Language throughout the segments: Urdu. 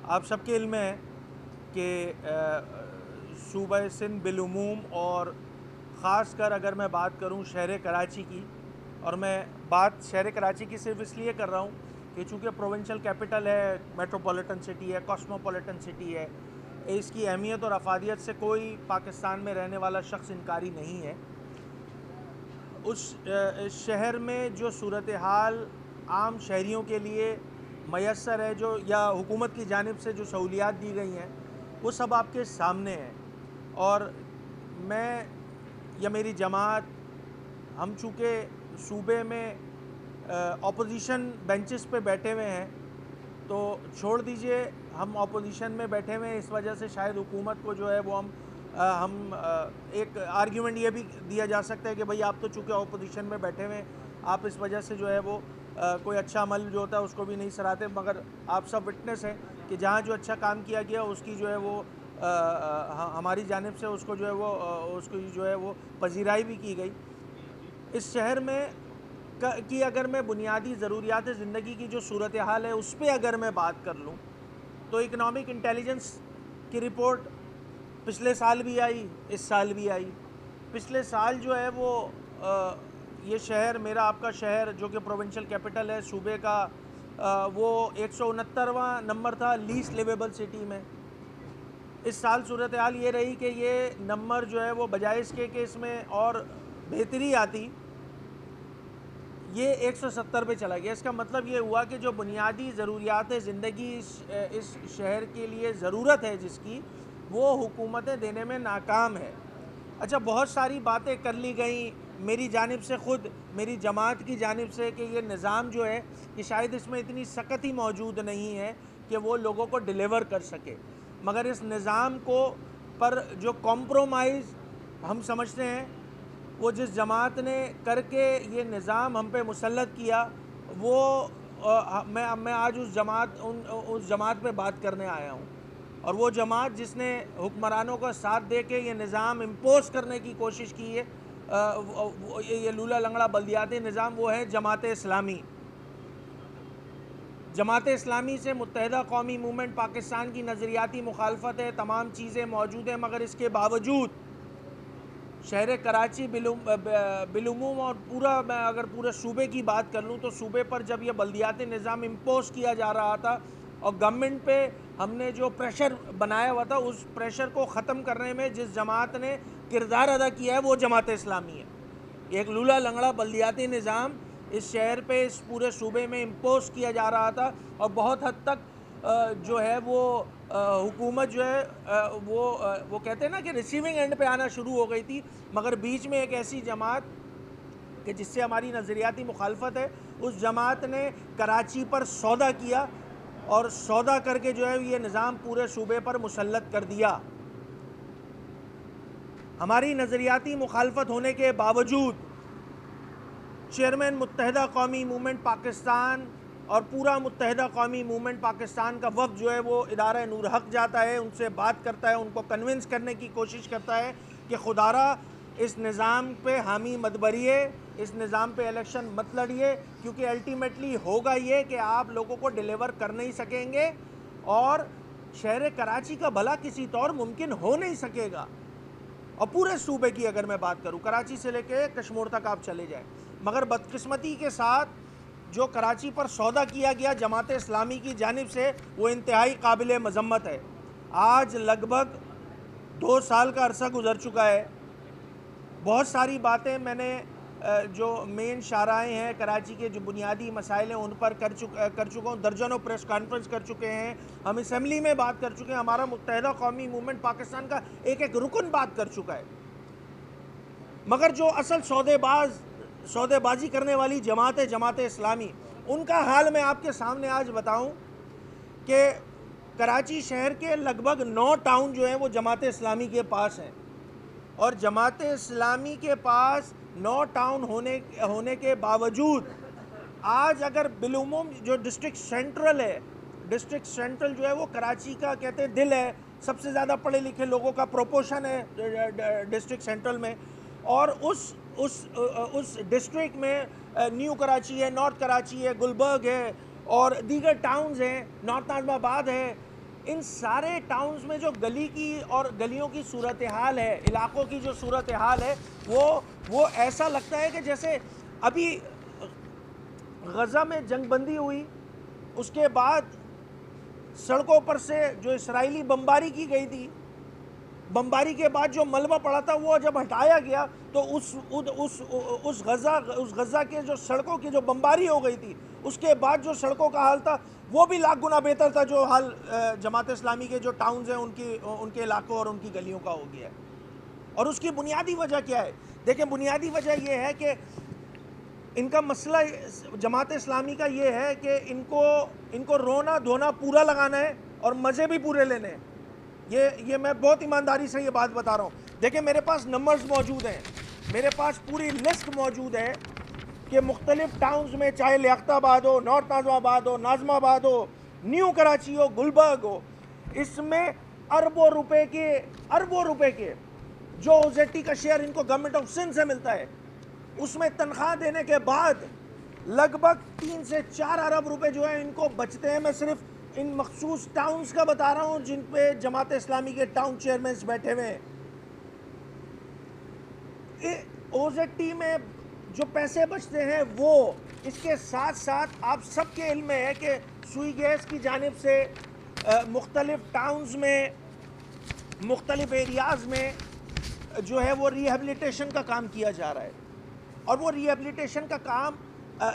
آپ سب کے علم میں ہے کہ صوبہ سندھ بالعموم اور خاص کر اگر میں بات کروں شہر کراچی کی، اور میں بات شہر کراچی کی صرف اس لیے کر رہا ہوں کہ چونکہ پروونشل کیپٹل ہے، میٹروپولیٹن سٹی ہے، کاسموپولیٹن سٹی ہے، اس کی اہمیت اور افادیت سے کوئی پاکستان میں رہنے والا شخص انکاری نہیں ہے۔ اس شہر میں جو صورتحال عام شہریوں کے لیے میسر ہے، جو یا حکومت کی جانب سے جو سہولیات دی گئی ہیں، وہ سب آپ کے سامنے ہیں۔ اور میں یا میری جماعت، ہم چونکہ صوبے میں اپوزیشن بینچز پہ بیٹھے ہوئے ہیں، تو چھوڑ دیجئے ہم اپوزیشن میں بیٹھے ہوئے ہیں، اس وجہ سے شاید حکومت کو جو ہے وہ ہم ایک آرگیومنٹ یہ بھی دیا جا سکتا ہے کہ بھئی آپ تو چونکہ اپوزیشن میں بیٹھے ہوئے ہیں، آپ اس وجہ سے جو ہے وہ کوئی اچھا عمل جو ہوتا ہے اس کو بھی نہیں سراہتے، مگر آپ سب وٹنس ہیں کہ جہاں جو اچھا کام کیا گیا اس کی جو ہے وہ ہماری جانب سے اس کو جو ہے وہ اس کی جو ہے وہ پذیرائی بھی کی گئی۔ اس شہر میں کی اگر میں بنیادی ضروریات زندگی کی جو صورتحال ہے اس پہ اگر میں بات کر لوں تو اکنامک انٹیلیجنس کی رپورٹ پچھلے سال بھی آئی، اس سال بھی آئی۔ پچھلے سال جو ہے وہ یہ شہر، میرا آپ کا شہر جو کہ پروونشل کیپٹل ہے صوبے کا، وہ 169واں نمبر تھا لیسٹ لیویبل سٹی میں۔ اس سال صورتحال یہ رہی کہ یہ نمبر جو ہے وہ بجائے اس کے کہ اس میں اور بہتری آتی، یہ 170 پہ چلا گیا۔ اس کا مطلب یہ ہوا کہ جو بنیادی ضروریات زندگی اس شہر کے لیے ضرورت ہے جس کی، وہ حکومتیں دینے میں ناکام ہے۔ اچھا، بہت ساری باتیں کر لی گئیں میری جانب سے، خود میری جماعت کی جانب سے، کہ یہ نظام جو ہے کہ شاید اس میں اتنی سختی موجود نہیں ہے کہ وہ لوگوں کو ڈیلیور کر سکے، مگر اس نظام کو پر جو کمپرومائز ہم سمجھتے ہیں، وہ جس جماعت نے کر کے یہ نظام ہم پہ مسلط کیا، وہ میں آج اس جماعت پہ بات کرنے آیا ہوں۔ اور وہ جماعت جس نے حکمرانوں کا ساتھ دے کے یہ نظام امپوز کرنے کی کوشش کی ہے، یہ لولا لنگڑا بلدیاتی نظام، وہ ہے جماعت اسلامی۔ جماعت اسلامی سے متحدہ قومی موومنٹ پاکستان کی نظریاتی مخالفت ہے، تمام چیزیں موجود ہیں، مگر اس کے باوجود شہر کراچی بالعموم اور میں اگر پورے صوبے کی بات کر لوں تو صوبے پر جب یہ بلدیاتی نظام امپوز کیا جا رہا تھا اور گورنمنٹ پہ ہم نے جو پریشر بنایا ہوا تھا، اس پریشر کو ختم کرنے میں جس جماعت نے کردار ادا کیا ہے وہ جماعت اسلامی ہے۔ ایک لولا لنگڑا بلدیاتی نظام اس شہر پہ، اس پورے صوبے میں امپوز کیا جا رہا تھا، اور بہت حد تک جو ہے وہ حکومت جو ہے وہ کہتے ہیں نا کہ ریسیونگ اینڈ پہ آنا شروع ہو گئی تھی، مگر بیچ میں ایک ایسی جماعت کہ جس سے ہماری نظریاتی مخالفت ہے، اس جماعت نے کراچی پر سودا کیا، اور سودا کر کے جو ہے یہ نظام پورے صوبے پر مسلط کر دیا۔ ہماری نظریاتی مخالفت ہونے کے باوجود چیئرمین متحدہ قومی موومنٹ پاکستان اور پورا متحدہ قومی موومنٹ پاکستان کا وفد جو ہے وہ ادارہ نور حق جاتا ہے، ان سے بات کرتا ہے، ان کو کنونس کرنے کی کوشش کرتا ہے کہ خدارہ اس نظام پہ حامی مت بریے، اس نظام پہ الیکشن مت لڑیے، کیونکہ الٹیمیٹلی ہوگا یہ کہ آپ لوگوں کو ڈیلیور کر نہیں سکیں گے، اور شہر کراچی کا بھلا کسی طور ممکن ہو نہیں سکے گا۔ اور پورے صوبے کی اگر میں بات کروں، کراچی سے لے کے کشمور تک آپ چلے جائیں، مگر بدقسمتی کے ساتھ جو کراچی پر سودا کیا گیا جماعت اسلامی کی جانب سے، وہ انتہائی قابل مذمت ہے۔ آج لگ بھگ 2 سال کا عرصہ گزر چکا ہے، بہت ساری باتیں میں نے جو مین شاہراہیں ہیں کراچی کے، جو بنیادی مسائل ہیں، ان پر کر چکا ہوں، درجنوں پریس کانفرنس کر چکے ہیں، ہم اسمبلی میں بات کر چکے ہیں، ہمارا متحدہ قومی موومنٹ پاکستان کا ایک ایک رکن بات کر چکا ہے، مگر جو اصل سودے بازی کرنے والی جماعت ہے، جماعت اسلامی، ان کا حال میں آپ کے سامنے آج بتاؤں کہ کراچی شہر کے لگ بھگ 9 ٹاؤن جو ہیں وہ جماعت اسلامی کے پاس ہیں، اور جماعت اسلامی کے پاس 9 ٹاؤن ہونے کے باوجود آج اگر بالعموم جو ڈسٹرکٹ سینٹرل ہے، ڈسٹرکٹ سینٹرل جو ہے وہ کراچی کا کہتے ہیں دل ہے، سب سے زیادہ پڑھے لکھے لوگوں کا پروپورشن ہے ڈسٹرکٹ سینٹرل میں، اور اس ڈسٹرکٹ میں نیو کراچی ہے، نارتھ کراچی ہے، گلبرگ ہے، اور دیگر ٹاؤنز ہیں، نارتھ نازم آباد ہے، ان سارے ٹاؤنز میں جو گلی کی اور گلیوں کی صورتحال ہے، علاقوں کی جو صورتحال ہے، وہ ایسا لگتا ہے کہ جیسے ابھی غزہ میں جنگ بندی ہوئی، اس کے بعد سڑکوں پر سے جو اسرائیلی بمباری کی گئی تھی، بمباری کے بعد جو ملبہ پڑا تھا وہ جب ہٹایا گیا تو اس غزہ کے جو سڑکوں کی جو بمباری ہو گئی تھی، اس کے بعد جو سڑکوں کا حال تھا وہ بھی لاکھ گنا بہتر تھا جو حال جماعت اسلامی کے جو ٹاؤنز ہیں ان کے علاقوں اور ان کی گلیوں کا ہو گیا ہے۔ اور اس کی بنیادی وجہ کیا ہے؟ دیکھیں، بنیادی وجہ یہ ہے کہ ان کا مسئلہ جماعت اسلامی کا یہ ہے کہ ان کو رونا دھونا پورا لگانا ہے اور مزے بھی پورے لینے ہیں۔ یہ میں بہت ایمانداری سے یہ بات بتا رہا ہوں۔ دیکھیں، میرے پاس نمبرز موجود ہیں، میرے پاس پوری لسٹ موجود ہے کہ مختلف ٹاؤنز میں، چاہے لیاقت آباد ہو، نارتھ ناظم آباد ہو، ناظم آباد ہو، نیو کراچی ہو، گلبرگ ہو، اس میں اربوں روپے کے جو اوزیٹی کا شیئر ان کو گورنمنٹ آف سندھ سے ملتا ہے، اس میں تنخواہ دینے کے بعد لگ بھگ 3 سے 4 ارب روپے جو ہیں ان کو بچتے ہیں۔ میں صرف ان مخصوص ٹاؤنز کا بتا رہا ہوں جن پہ جماعت اسلامی کے ٹاؤن چیئرمینز بیٹھے ہوئے ہیں۔ اوزیٹی میں جو پیسے بچتے ہیں وہ اس کے ساتھ ساتھ آپ سب کے علم میں ہے کہ سوئی گیس کی جانب سے مختلف ٹاؤنز میں، مختلف ایریاز میں جو ہے وہ ری ہیبلیٹیشن کا کام کیا جا رہا ہے، اور وہ ری ہیبلیٹیشن کا کام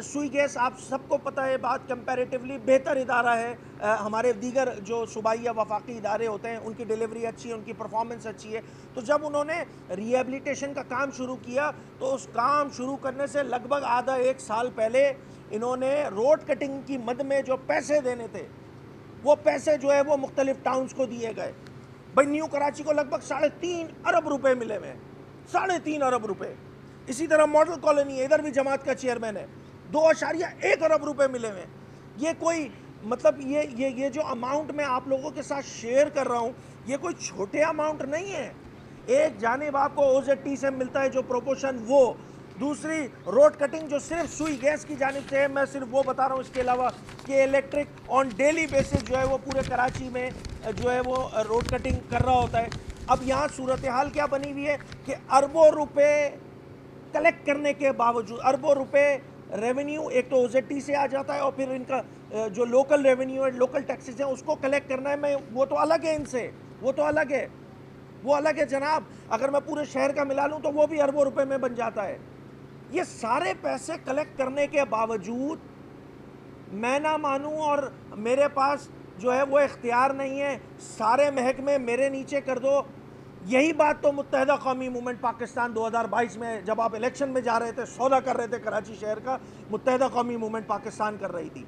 سوئی گیس، آپ سب کو پتہ ہے بات، کمپیریٹیولی بہتر ادارہ ہے۔ ہمارے دیگر جو صوبائی یا وفاقی ادارے ہوتے ہیں ان کی ڈیلیوری اچھی ہے، ان کی پرفارمنس اچھی ہے۔ تو جب انہوں نے ری ہیبلیٹیشن کا کام شروع کیا تو اس کام شروع کرنے سے لگ بھگ آدھا 1 سال پہلے انہوں نے روڈ کٹنگ کی مد میں جو پیسے دینے تھے وہ پیسے جو ہے وہ مختلف ٹاؤنز کو دیے گئے۔ بھائی، نیو کراچی کو لگ بھگ 3.5 ارب روپے ملے ہوئے ہیں، 3.5 ارب روپے۔ اسی طرح ماڈل کالونی ہے، ادھر بھی جماعت کا چیئرمین ہے، 2.1 ارب روپے ملے ہوئے ہیں۔ یہ کوئی مطلب یہ جو اماؤنٹ میں آپ لوگوں کے ساتھ شیئر کر رہا ہوں، یہ کوئی چھوٹے اماؤنٹ نہیں ہے۔ ایک جانب آپ کو اوزیٹی سے ملتا ہے جو پروپورشن، وہ دوسری روڈ کٹنگ جو صرف سوئی گیس کی جانب سے ہے، میں صرف وہ بتا رہا ہوں۔ اس کے علاوہ کہ الیکٹرک آن ڈیلی بیسس جو ہے وہ پورے کراچی میں جو ہے وہ روڈ کٹنگ کر رہا ہوتا ہے۔ اب یہاں صورتحال کیا بنی ہوئی ہے کہ اربوں روپے کلیکٹ کرنے کے باوجود، اربوں روپے ریونیو ایک تو اوزیٹی سے آ جاتا ہے، اور پھر ان کا جو لوکل ریونیو ہے، لوکل ٹیکسز ہیں، اس کو کلیکٹ کرنا ہے۔ میں وہ تو الگ ہے، ان سے وہ تو الگ ہے، وہ الگ ہے جناب۔ اگر میں پورے شہر کا ملا لوں تو وہ بھی اربوں روپے میں بن جاتا ہے۔ یہ سارے پیسے کلیکٹ کرنے کے باوجود میں نہ مانوں اور میرے پاس جو ہے وہ اختیار نہیں ہے، سارے محکمے میرے نیچے کر دو۔ یہی بات تو متحدہ قومی موومنٹ پاکستان 2022 میں جب آپ الیکشن میں جا رہے تھے، سودا کر رہے تھے کراچی شہر کا، متحدہ قومی موومنٹ پاکستان کر رہی تھی۔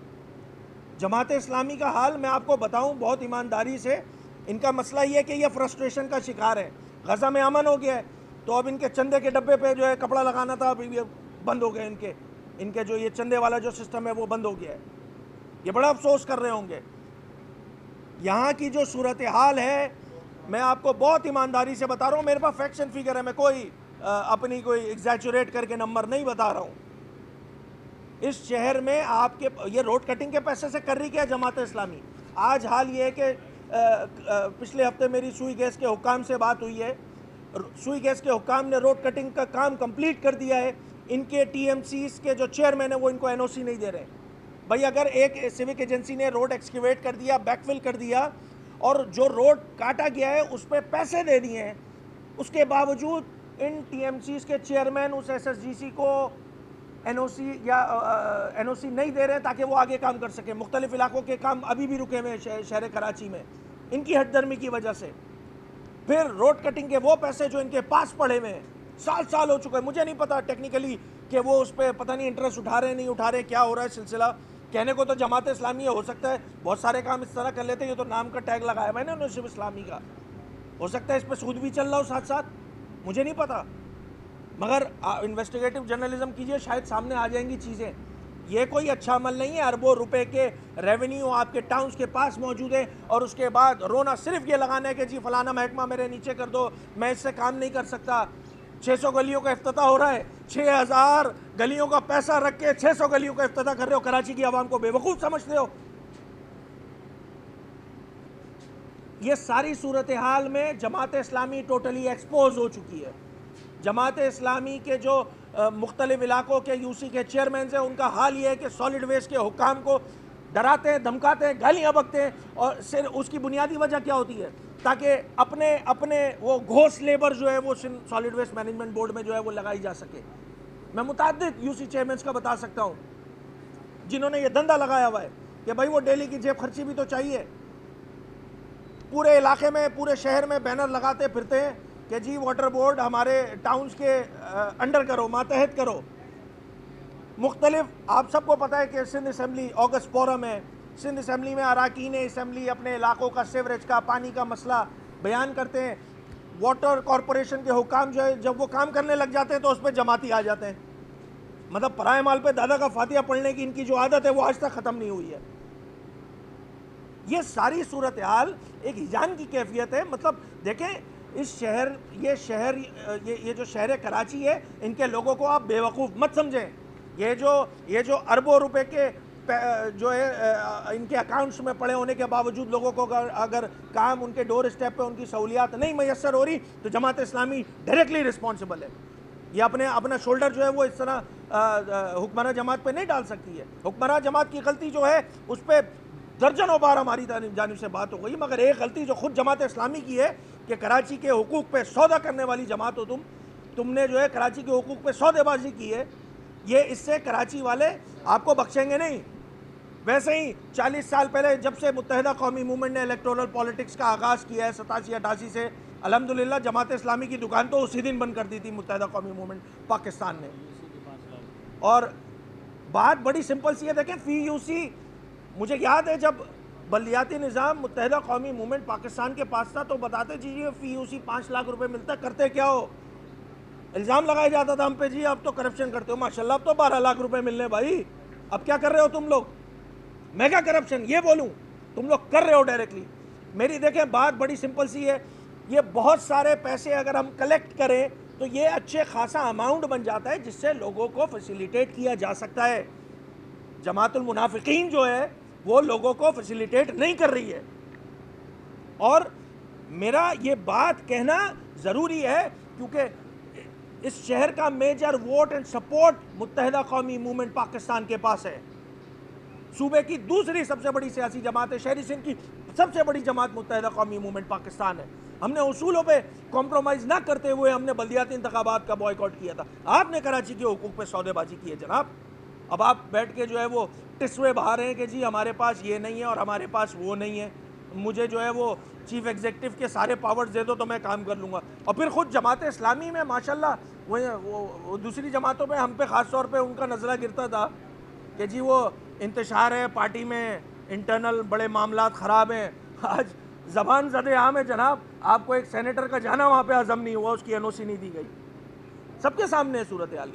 جماعت اسلامی کا حال میں آپ کو بتاؤں بہت ایمانداری سے، ان کا مسئلہ یہ ہے کہ یہ فرسٹریشن کا شکار ہے۔ غزہ میں امن ہو گیا ہے تو اب ان کے چندے کے ڈبے پہ جو ہے کپڑا لگانا تھا، ابھی یہ بند ہو گیا۔ ان کے جو یہ چندے والا جو سسٹم ہے وہ بند ہو گیا ہے۔ یہ بڑا افسوس کر رہے ہوں گے۔ یہاں کی جو صورتحال ہے میں آپ کو بہت ایمانداری سے بتا رہا ہوں، میرے پاس فیکٹس اینڈ فگر ہے، میں کوئی اپنی کوئی ایگزیچوریٹ کر کے نمبر نہیں بتا رہا ہوں۔ اس شہر میں آپ کے یہ روڈ کٹنگ کے پیسے سے کر رہی کیا جماعت اسلامی؟ آج حال یہ ہے کہ پچھلے ہفتے میری سوئی گیس کے حکام سے بات ہوئی ہے، سوئی گیس کے حکام نے روڈ کٹنگ کا کام کمپلیٹ کر دیا ہے۔ ان کے ٹی ایم سیز کے جو چیئرمین ہیں وہ ان کو این او سی نہیں دے رہے۔ بھائی، اگر ایک سیوک ایجنسی نے روڈ ایکسکیویٹ کر دیا، بیک فل کر دیا، اور جو روڈ کاٹا گیا ہے اس پہ پیسے دے دیے ہیں، اس کے باوجود ان ٹی ایم سیز کے چیئرمین اس ایس ایس جی سی کو این او سی یا این او سی نہیں دے رہے تاکہ وہ آگے کام کر سکیں۔ مختلف علاقوں کے کام ابھی بھی رکے ہوئے ہیں شہر کراچی میں ان کی ہٹ درمی کی وجہ سے۔ پھر روڈ کٹنگ کے وہ پیسے جو ان کے پاس پڑے ہوئے ہیں، سال ہو چکے ہیں، مجھے نہیں پتا ٹیکنیکلی کہ وہ اس پہ پتہ نہیں انٹرسٹ اٹھا رہے نہیں اٹھا رہے، کیا ہو رہا ہے سلسلہ۔ کہنے کو تو جماعت اسلامی ہو سکتا ہے بہت سارے کام اس طرح کر لیتے ہیں، یہ تو نام کا ٹیگ لگایا ہوا ہے نا انہوں نے، صرف اسلامی کا، ہو سکتا ہے اس پہ سود بھی چل رہا ہو ساتھ ساتھ، مجھے نہیں پتا۔ مگر انویسٹیگیٹو جرنلزم کیجئے، شاید سامنے آ جائیں گی چیزیں۔ یہ کوئی اچھا عمل نہیں ہے۔ اربوں روپے کے ریونیو آپ کے ٹاؤنز کے پاس موجود ہے، اور اس کے بعد رونا صرف یہ لگانا ہے کہ جی فلانا محکمہ میرے نیچے کر دو، میں اس سے کام نہیں کر سکتا۔ 600 گلیوں کا افتتاح ہو رہا ہے، 6000 گلیوں کا پیسہ رکھ کے 600 گلیوں کا افتتاح کر رہے ہو، کراچی کی عوام کو بے وقوف سمجھتے ہو۔ یہ ساری صورتحال میں جماعت اسلامی ٹوٹلی ایکسپوز ہو چکی ہے. جماعت اسلامی کے جو مختلف علاقوں کے یو سی کے چیئرمینز ہیں ان کا حال یہ ہے کہ سالڈ ویسٹ کے حکام کو ڈراتے ہیں, دھمکاتے ہیں, گالیاں بکتے ہیں, اور صرف اس کی بنیادی وجہ کیا ہوتی ہے, تاکہ اپنے وہ گھوس لیبر جو ہے وہ سالڈ ویسٹ مینجمنٹ بورڈ میں جو ہے وہ لگائی جا سکے. میں متعدد یو سی چیئرمینز کا بتا سکتا ہوں جنہوں نے یہ دھندا لگایا ہوا ہے کہ بھائی وہ ڈیلی کی جیب خرچی بھی تو چاہیے. پورے علاقے میں, پورے شہر میں بینر لگاتے پھرتے ہیں کہ جی واٹر بورڈ ہمارے ٹاؤنز کے انڈر کرو, ماتحت کرو. مختلف, آپ سب کو پتہ ہے کہ سندھ اسمبلی اگست فورم ہے, سندھ اسمبلی میں اراکین اسمبلی اپنے علاقوں کا سیوریج کا, پانی کا مسئلہ بیان کرتے ہیں. واٹر کارپوریشن کے حکام جو ہے جب وہ کام کرنے لگ جاتے ہیں تو اس پہ جماعتی آ جاتے ہیں. مطلب پرائے مال پہ دادا کا فاتحہ پڑھنے کی ان کی جو عادت ہے وہ آج تک ختم نہیں ہوئی ہے. یہ ساری صورتحال ایک ہجان کی کیفیت ہے. مطلب دیکھیں اس شہر, یہ جو شہر کراچی ہے, ان کے لوگوں کو آپ بیوقوف مت سمجھیں. یہ جو اربوں روپے کے جو ہے ان کے اکاؤنٹس میں پڑے ہونے کے باوجود لوگوں کو اگر کام ان کے ڈور اسٹیپ پہ ان کی سہولیات نہیں میسر ہو رہی تو جماعت اسلامی ڈائریکٹلی رسپانسبل ہے. یہ اپنا شولڈر جو ہے وہ اس طرح حکمراں جماعت پہ نہیں ڈال سکتی ہے. حکمراں جماعت کی غلطی جو ہے اس پہ درجنوں بار ہماری جانب سے بات ہو گئی, مگر ایک غلطی جو خود جماعت اسلامی کی ہے کہ کراچی کے حقوق پہ سودا کرنے والی جماعت ہو تم نے جو ہے کراچی کے حقوق پہ سودے بازی کی ہے. یہ اس سے کراچی والے آپ کو بخشیں گے نہیں. ویسے ہی 40 سال پہلے جب سے متحدہ قومی موومنٹ نے الیکٹورل پالیٹکس کا آغاز کیا ہے 87-88 سے, الحمدللہ جماعت اسلامی کی دکان تو اسی دن بند کر دی تھی متحدہ قومی موومنٹ پاکستان نے. اور بات بڑی سمپل سی ہے, دیکھیں فی یو سی, مجھے یاد ہے جب بلدیاتی نظام متحدہ قومی موومنٹ پاکستان کے پاس تھا تو بتاتے جی فی یو سی 5 لاکھ روپے ملتا ہے, کرتے کیا ہو. الزام لگایا جاتا تھا ہم پہ, جی اب تو کرپشن کرتے ہو. ماشاءاللہ اب تو 12 لاکھ روپے ملنے بھائی, اب کیا کر رہے ہو تم لوگ, میگا کرپشن یہ بولوں, تم لوگ کر رہے ہو ڈائریکٹلی. میری دیکھیں بات بڑی سمپل سی ہے, یہ بہت سارے پیسے اگر ہم کلیکٹ کریں تو یہ اچھے خاصا اماؤنٹ بن جاتا ہے جس سے لوگوں کو فیسیلیٹیٹ کیا جا سکتا ہے. جماعت المنافقین جو ہے وہ لوگوں کو فیسیلیٹیٹ نہیں کر رہی ہے. اور میرا یہ بات کہنا ضروری ہے کیونکہ اس شہر کا میجر ووٹ اینڈ سپورٹ متحدہ قومی موومنٹ پاکستان کے پاس ہے. صوبے کی دوسری سب سے بڑی سیاسی جماعت ہے, شہری سندھ کی سب سے بڑی جماعت متحدہ قومی موومنٹ پاکستان ہے. ہم نے اصولوں پہ کمپرومائز نہ کرتے ہوئے ہم نے بلدیاتی انتخابات کا بائیکاٹ کیا تھا. آپ نے کراچی کے حقوق پہ سودے بازی کی ہے جناب. اب آپ بیٹھ کے جو ہے وہ ٹسوے بہا رہے ہیں کہ جی ہمارے پاس یہ نہیں ہے اور ہمارے پاس وہ نہیں ہے, مجھے جو ہے وہ چیف ایگزیکٹو کے سارے پاورز دے دو تو میں کام کر لوں گا. اور پھر خود جماعت اسلامی میں ماشاءاللہ وہ دوسری جماعتوں پہ ہم پہ خاص طور پہ ان کا نظرہ گرتا تھا کہ جی وہ انتشار ہے پارٹی میں, انٹرنل بڑے معاملات خراب ہیں. آج زبان زدے عام ہے جناب, آپ کو ایک سینیٹر کا جانا وہاں پہ ہضم نہیں ہوا, اس کی این او سی نہیں دی گئی. سب کے سامنے صورتحال.